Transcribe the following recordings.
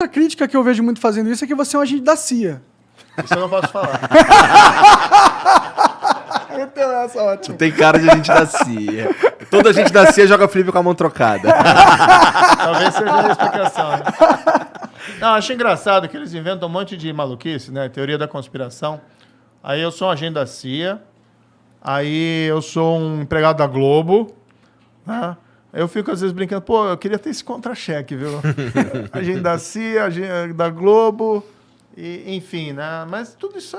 crítica que eu vejo muito fazendo isso é que você é um agente da CIA. Isso eu não posso falar. Então essa é Tu tem cara de agente da CIA. Toda gente da CIA joga flip com a mão trocada. Talvez seja a explicação. Né? Não, acho engraçado que eles inventam um monte de maluquice, né? Teoria da conspiração. Aí eu sou um agente da CIA. Aí eu sou um empregado da Globo. Né? Eu fico às vezes brincando, pô, eu queria ter esse contra-cheque, viu? Agente da CIA, agente da Globo... E, enfim, né? Mas tudo isso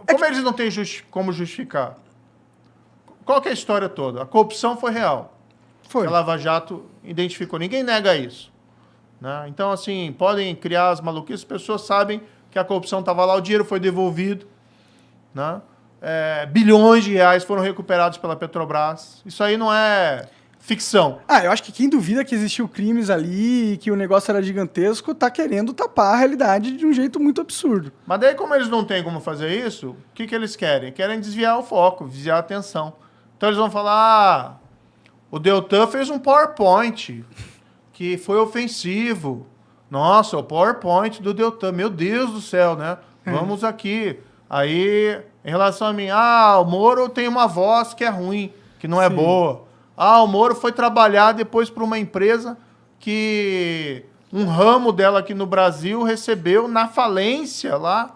como eles não têm como justificar? Qual que é a história toda? A corrupção foi real. Foi. A Lava Jato identificou. Ninguém nega isso. Né? Então, assim, podem criar as maluquices. As pessoas sabem que a corrupção estava lá, o dinheiro foi devolvido. Né? Bilhões de reais foram recuperados pela Petrobras. Isso aí não é... ficção. Eu acho que quem duvida que existiu crimes ali e que o negócio era gigantesco tá querendo tapar a realidade de um jeito muito absurdo. Mas daí, como eles não têm como fazer isso, o que eles querem? Querem desviar o foco, desviar a atenção. Então eles vão falar, o Deltan fez um PowerPoint que foi ofensivo. Nossa, o PowerPoint do Deltan, meu Deus do céu, né? Vamos aqui. Aí, em relação a mim, o Moro tem uma voz que é ruim, que não é boa. O Moro foi trabalhar depois para uma empresa que um ramo dela aqui no Brasil recebeu na falência lá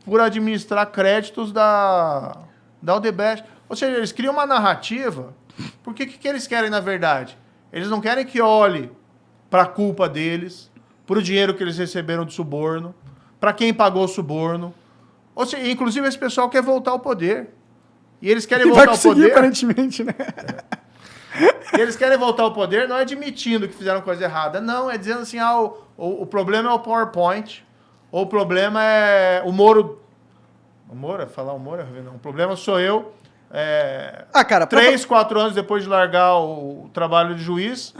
por administrar créditos da Odebrecht. Ou seja, eles criam uma narrativa. Porque o que eles querem, na verdade? Eles não querem que olhe para a culpa deles, para o dinheiro que eles receberam de suborno, para quem pagou o suborno. Ou seja, inclusive esse pessoal quer voltar ao poder. E eles querem voltar ao poder... aparentemente, né? E eles querem voltar ao poder não admitindo que fizeram coisa errada. Não, é dizendo assim, o problema é o PowerPoint. Ou o problema é o Moro... O Moro? Falar o Moro? Não. O problema sou eu. 4 anos depois de largar o trabalho de juiz,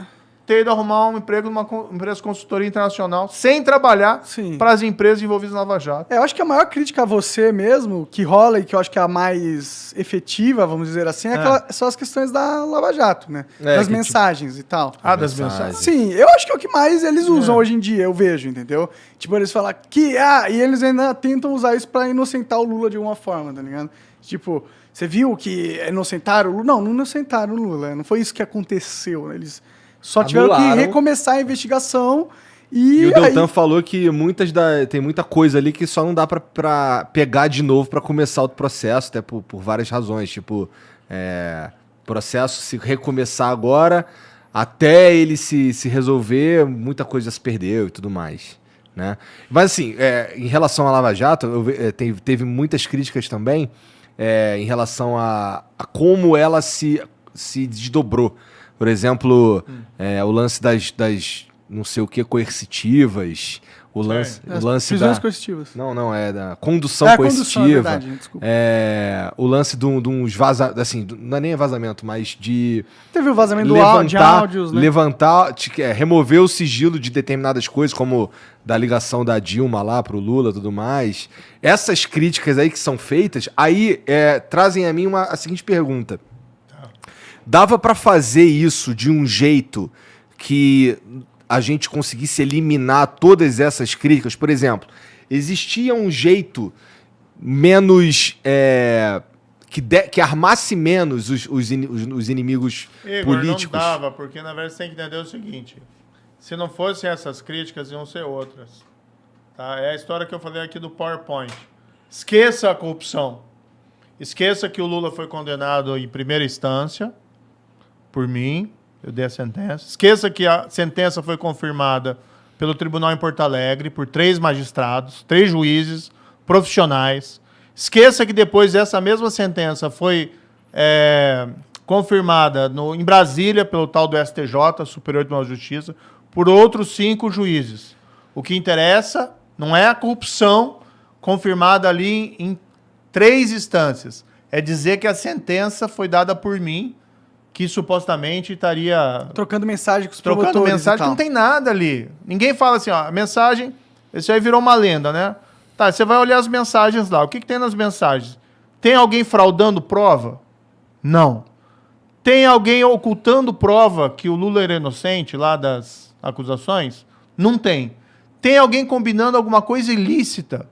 ter ido arrumar um emprego numa empresa de consultoria internacional sem trabalhar para as empresas envolvidas na Lava Jato. Eu acho que a maior crítica a você mesmo, que rola e que eu acho que é a mais efetiva, vamos dizer assim, são as questões da Lava Jato, né? Das mensagens e tal. Das mensagens. Sim, eu acho que é o que mais eles usam hoje em dia, eu vejo, entendeu? Tipo, eles falam que... e eles ainda tentam usar isso pra inocentar o Lula de alguma forma, tá ligado? Tipo, você viu que inocentaram o Lula? Não inocentaram o Lula, não foi isso que aconteceu, né? Eles... Só tiveram que recomeçar a investigação e o Deltan falou que tem muita coisa ali que só não dá pra pegar de novo pra começar outro processo, até por várias razões. Tipo, processo se recomeçar agora, até ele se resolver, muita coisa se perdeu e tudo mais. Né? Mas assim, em relação à Lava Jato, teve muitas críticas também em relação a como ela se desdobrou. Por exemplo, o lance das não sei o que coercitivas, o lance prisões coercitivas. Não, é da condução coercitiva. Condução, é verdade, desculpa. O lance de uns vazamentos, assim, não é nem vazamento, mas de... Teve o vazamento de áudios, né? Remover o sigilo de determinadas coisas, como da ligação da Dilma lá pro Lula e tudo mais. Essas críticas aí que são feitas, aí trazem a mim a seguinte pergunta. Dava para fazer isso de um jeito que a gente conseguisse eliminar todas essas críticas? Por exemplo, existia um jeito menos... que armasse menos os inimigos políticos? Não dava, porque na verdade você tem que entender o seguinte. Se não fossem essas críticas, iam ser outras. Tá? É a história que eu falei aqui do PowerPoint. Esqueça a corrupção. Esqueça que o Lula foi condenado em primeira instância por mim, eu dei a sentença. Esqueça que a sentença foi confirmada pelo tribunal em Porto Alegre por 3 magistrados, 3 juízes profissionais. Esqueça que depois essa mesma sentença foi confirmada em Brasília pelo tal do STJ, Superior Tribunal de Justiça, por outros 5 juízes. O que interessa não é a corrupção confirmada ali em 3 instâncias. É dizer que a sentença foi dada por mim, que supostamente estaria... Trocando mensagem com os promotores. Trocando mensagem, não tem nada ali. Ninguém fala assim, a mensagem... Isso aí virou uma lenda, né? Tá, você vai olhar as mensagens lá. O que tem nas mensagens? Tem alguém fraudando prova? Não. Tem alguém ocultando prova que o Lula era inocente lá das acusações? Não tem. tem alguém combinando alguma coisa ilícita.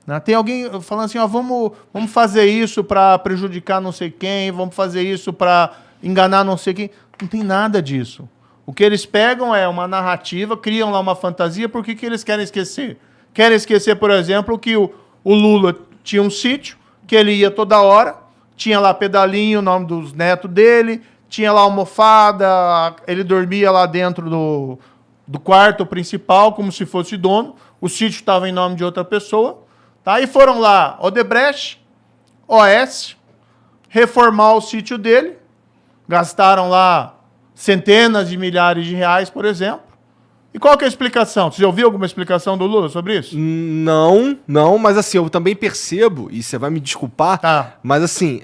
Né? Tem alguém falando assim, ó, vamos fazer isso para prejudicar não sei quem, vamos fazer isso para enganar não sei quem. Não tem nada disso. O que eles pegam é uma narrativa, criam lá uma fantasia, por que eles querem esquecer? Querem esquecer, por exemplo, que o Lula tinha um sítio, que ele ia toda hora, tinha lá pedalinho, o nome dos netos dele, tinha lá almofada, ele dormia lá dentro do quarto principal, como se fosse dono, o sítio estava em nome de outra pessoa, tá? E foram lá Odebrecht, OS, reformar o sítio dele, gastaram lá centenas de milhares de reais, por exemplo. E qual que é a explicação? Você já ouviu alguma explicação do Lula sobre isso? Não, mas assim, eu também percebo, e você vai me desculpar, Tá. mas assim,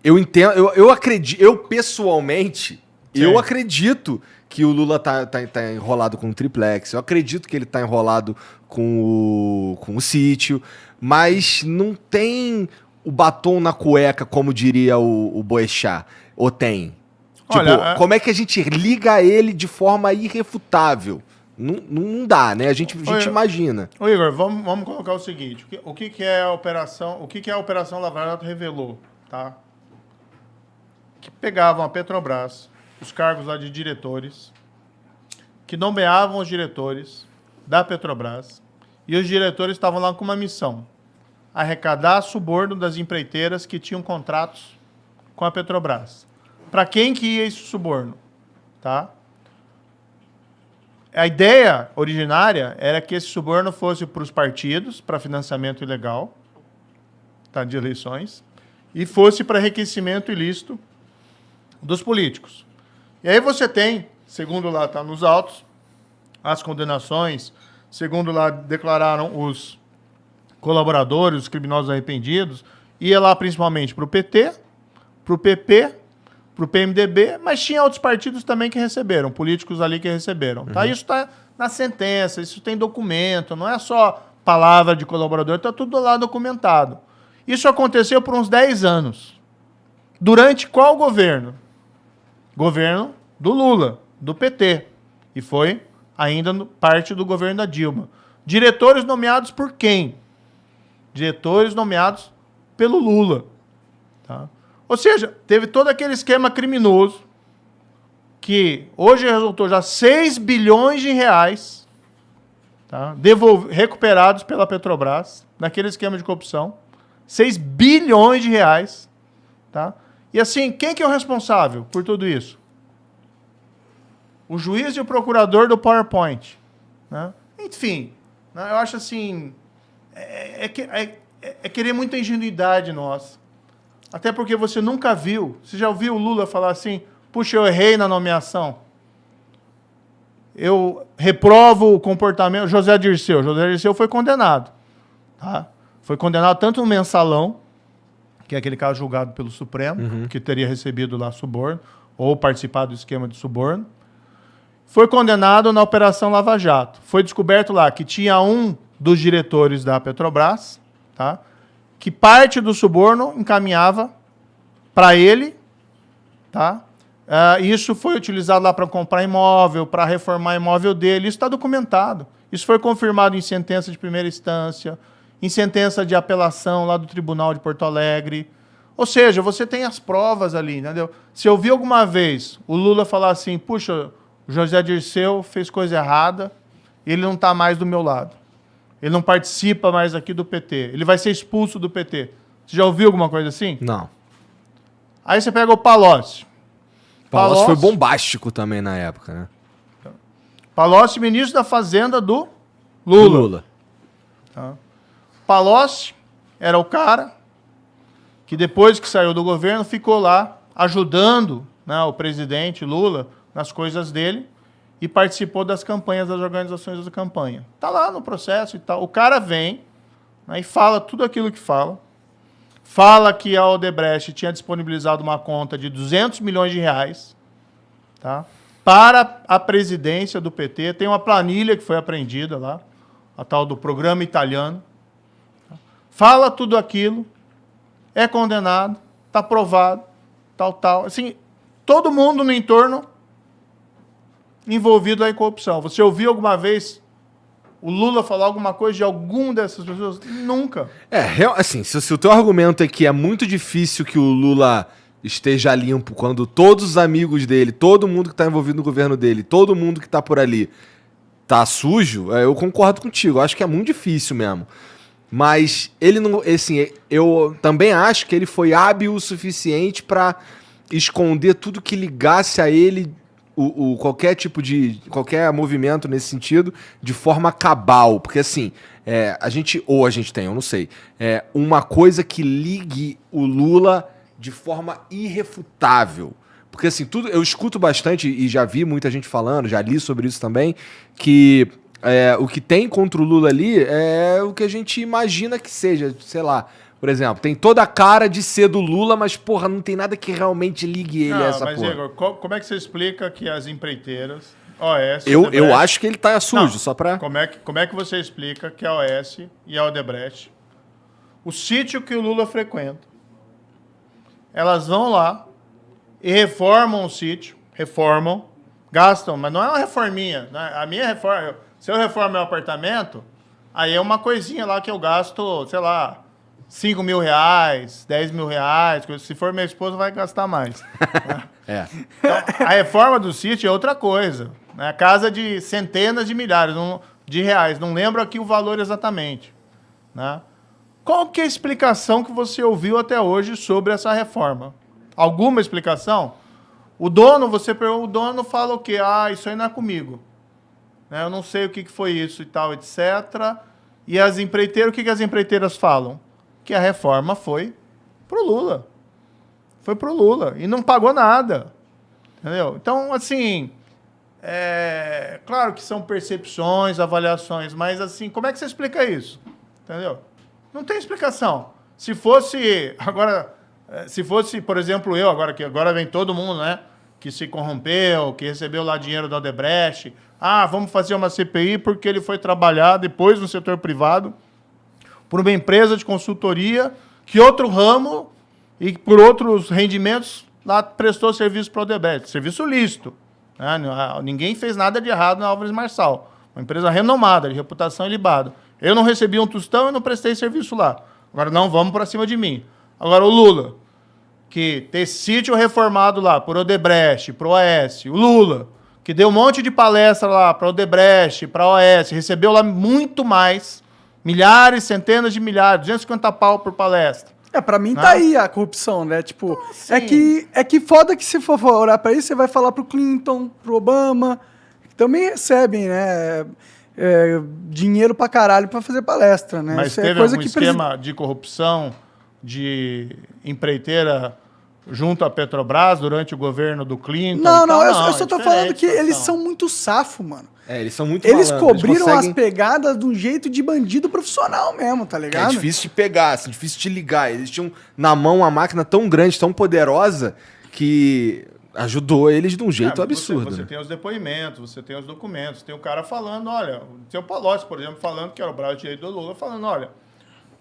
eu entendo, eu acredito, eu pessoalmente, eu acredito que o Lula tá enrolado com o triplex, eu acredito que ele tá enrolado com o sítio, mas não tem o batom na cueca, como diria o Boechat, ou tem? Tipo, Olha, como é que a gente liga ele de forma irrefutável? Não dá, né? A gente imagina. Ô Igor, vamos colocar o seguinte, o que é a Operação Lava Jato revelou, tá? Que pegavam a Petrobras, os cargos lá de diretores, que nomeavam os diretores da Petrobras, e os diretores estavam lá com uma missão, arrecadar suborno das empreiteiras que tinham contratos com a Petrobras. Para quem que ia esse suborno? Tá? A ideia originária era que esse suborno fosse para os partidos, para financiamento ilegal, tá, de eleições, e fosse para enriquecimento ilícito dos políticos. E aí você tem, segundo lá está nos autos, as condenações, segundo lá declararam os colaboradores, os criminosos arrependidos, ia lá principalmente para o PT, para o PP, para o PMDB, mas tinha outros partidos também que receberam, políticos ali que receberam. Tá? Isso está na sentença, isso tem documento, não é só palavra de colaborador, está tudo lá documentado. Isso aconteceu por uns 10 anos. Durante qual governo? Governo do Lula, do PT. E foi ainda parte do governo da Dilma. Diretores nomeados por quem? Diretores nomeados pelo Lula. Tá? Ou seja, teve todo aquele esquema criminoso que hoje resultou já 6 bilhões de reais, tá, recuperados pela Petrobras, naquele esquema de corrupção. 6 bilhões de reais. Tá? E assim, quem que é o responsável por tudo isso? O juiz e o procurador do PowerPoint. Né? Enfim, né, eu acho assim, é querer muita ingenuidade nossa. Até porque você nunca viu, você já ouviu o Lula falar assim, puxa, eu errei na nomeação. Eu reprovo o comportamento. José Dirceu foi condenado. Tá? Foi condenado tanto no mensalão, que é aquele caso julgado pelo Supremo, que teria recebido lá suborno, ou participado do esquema de suborno. Foi condenado na Operação Lava Jato. Foi descoberto lá que tinha um dos diretores da Petrobras, tá, que parte do suborno encaminhava para ele, tá? Isso foi utilizado lá para comprar imóvel, para reformar imóvel dele. Isso está documentado. Isso foi confirmado em sentença de primeira instância, em sentença de apelação lá do Tribunal de Porto Alegre. Ou seja, você tem as provas ali, entendeu? Se eu vi alguma vez o Lula falar assim, puxa, o José Dirceu fez coisa errada, ele não está mais do meu lado. Ele não participa mais aqui do PT. Ele vai ser expulso do PT. Você já ouviu alguma coisa assim? Não. Aí você pega o Palocci. Palocci foi bombástico também na época, né? Palocci, ministro da Fazenda do Lula. Tá? Palocci era o cara que depois que saiu do governo ficou lá ajudando, né, o presidente Lula nas coisas dele e participou das campanhas, das organizações da campanha. Está lá no processo e tal. O cara vem, né, e fala tudo aquilo que fala. Fala que a Odebrecht tinha disponibilizado uma conta de 200 milhões de reais, tá, para a presidência do PT. Tem uma planilha que foi apreendida lá, a tal do programa italiano. Tá? Fala tudo aquilo, é condenado, está provado, tal. Assim, todo mundo no entorno envolvido em corrupção. Você ouviu alguma vez o Lula falar alguma coisa de alguma dessas pessoas? Nunca. Assim, se o teu argumento é que é muito difícil que o Lula esteja limpo quando todos os amigos dele, todo mundo que tá envolvido no governo dele, todo mundo que tá por ali tá sujo, eu concordo contigo. Eu acho que é muito difícil mesmo. Mas ele não... Assim, eu também acho que ele foi hábil o suficiente pra esconder tudo que ligasse a ele... qualquer tipo de... qualquer movimento nesse sentido, de forma cabal. Porque assim, a gente tem, eu não sei, uma coisa que ligue o Lula de forma irrefutável. Porque assim, eu escuto bastante e já vi muita gente falando, já li sobre isso também, que o que tem contra o Lula ali é o que a gente imagina que seja, sei lá. Por exemplo, tem toda a cara de ser do Lula, mas, porra, não tem nada que realmente ligue ele a essa mas, porra. Igor, como é que você explica que as empreiteiras, OAS... Eu acho que ele tá sujo, só pra... Como é que você explica que a OAS e a Odebrecht, o sítio que o Lula frequenta, elas vão lá e reformam o sítio, gastam, mas não é uma reforminha. Né? A minha reforma, se eu reformo meu apartamento, aí é uma coisinha lá que eu gasto, sei lá, 5 mil reais, 10 mil reais. Se for minha esposa, vai gastar mais. Né? Então, a reforma do sítio é outra coisa. Né? Casa de centenas de milhares de reais. Não lembro aqui o valor exatamente. Né? Qual que é a explicação que você ouviu até hoje sobre essa reforma? Alguma explicação? O dono fala o quê? Isso aí não é comigo. Né? Eu não sei o que foi isso e tal, etc. E as empreiteiras, o que as empreiteiras falam? Que a reforma foi pro Lula. Foi pro Lula. E não pagou nada. Entendeu? Então, assim, claro que são percepções, avaliações, mas, assim, como é que você explica isso? Entendeu? Não tem explicação. Se fosse, por exemplo, que agora vem todo mundo, né, que se corrompeu, que recebeu lá dinheiro da Odebrecht, vamos fazer uma CPI porque ele foi trabalhar depois no setor privado por uma empresa de consultoria que outro ramo e por outros rendimentos lá prestou serviço para o Odebrecht. Serviço lícito. Né? Ninguém fez nada de errado na Álvares Marçal. Uma empresa renomada, de reputação ilibada. Eu não recebi um tostão e não prestei serviço lá. Agora não vamos para cima de mim. Agora o Lula, que tem sítio reformado lá por Odebrecht, pro OAS, o Lula, que deu um monte de palestra lá para Odebrecht, para OAS, recebeu lá muito mais, milhares, centenas de milhares, 250 pau por palestra. Pra mim tá aí a corrupção, né? Tipo, é que foda que se for orar pra isso, você vai falar pro Clinton, pro Obama, que também recebem, né? Dinheiro pra caralho pra fazer palestra, né? Mas isso teve coisa algum que esquema de corrupção de empreiteira junto à Petrobras durante o governo do Clinton? Não, eu só tô falando que eles são muito safo, mano. Eles são muito Eles malandros, cobriram conseguem... as pegadas de um jeito de bandido profissional mesmo, tá ligado? É difícil de pegar, assim, difícil de ligar. Eles tinham na mão uma máquina tão grande, tão poderosa, que ajudou eles de um jeito absurdo. Você tem os depoimentos, você tem os documentos, tem o cara falando, olha, o seu Palocci, por exemplo, falando que era o braço direito do Lula, falando, olha,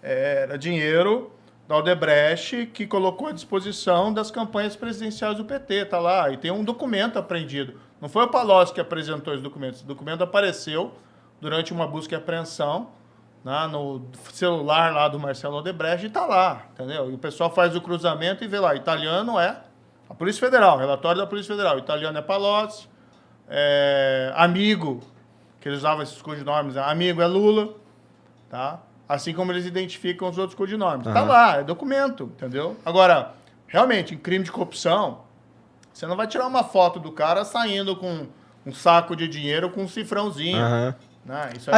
era dinheiro da Odebrecht que colocou à disposição das campanhas presidenciais do PT, tá lá, e tem um documento apreendido. Não foi o Palocci que apresentou esse documento. Esse documento apareceu durante uma busca e apreensão, né, no celular lá do Marcelo Odebrecht e tá lá, entendeu? E o pessoal faz o cruzamento e vê lá, italiano é a Polícia Federal, relatório da Polícia Federal. Italiano é Palocci, amigo, que eles usavam esses codinomes, amigo é Lula, tá? Assim como eles identificam os outros codinomes. Tá lá, é documento, entendeu? Agora, realmente, em crime de corrupção, você não vai tirar uma foto do cara saindo com um saco de dinheiro com um cifrãozinho. Né? Isso